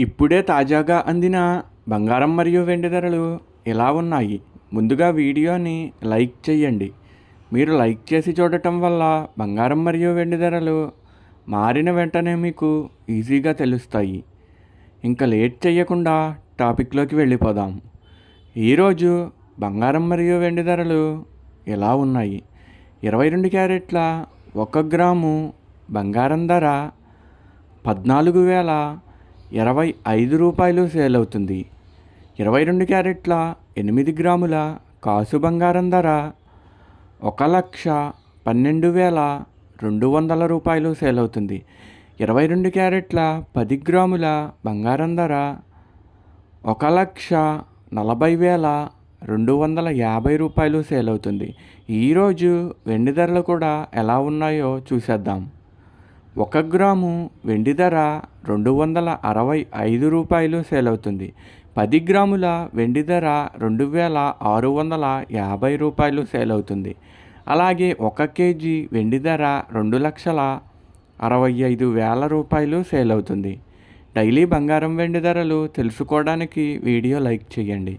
ఇప్పుడే తాజాగా అందిన బంగారం మరియు వెండి ధరలు ఎలా ఉన్నాయి? ముందుగా వీడియోని లైక్ చేయండి. మీరు లైక్ చేసి చూడటం వల్ల బంగారం మరియు వెండి ధరలు మారిన వెంటనే మీకు ఈజీగా తెలుస్తాయి. ఇంకా లేట్ చేయకుండా టాపిక్లోకి వెళ్ళిపోదాం. ఈరోజు బంగారం మరియు వెండి ధరలు ఎలా ఉన్నాయి? 22 క్యారెట్ల 1 గ్రాము బంగారం ధర 14,025 రూపాయలు సేల్ అవుతుంది. 22 క్యారెట్ల 8 గ్రాముల కాసు బంగారం ధర 1,12,200 రూపాయలు సేల్ అవుతుంది. 22 క్యారెట్ల 10 గ్రాముల బంగారం ధర 1,40,250 రూపాయలు సేల్ అవుతుంది. ఈరోజు వెండి ధరలు కూడా ఎలా ఉన్నాయో చూసేద్దాం. 1 గ్రాము వెండి ధర 265 రూపాయలు సేల్ అవుతుంది. 10 గ్రాముల వెండి ధర 2,650 రూపాయలు సేల్ అవుతుంది. అలాగే 1 కేజీ వెండి ధర 2,65,000 రూపాయలు సేల్ అవుతుంది. డైలీ బంగారం వెండి ధరలు తెలుసుకోవడానికి వీడియో లైక్ చేయండి.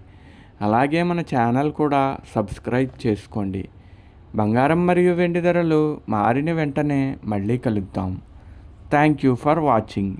అలాగే మన ఛానల్ కూడా సబ్స్క్రైబ్ చేసుకోండి. బంగారం మరియు వెండి ధరలు మారిన వెంటనే మళ్ళీ కలుద్దాం. Thank you for watching.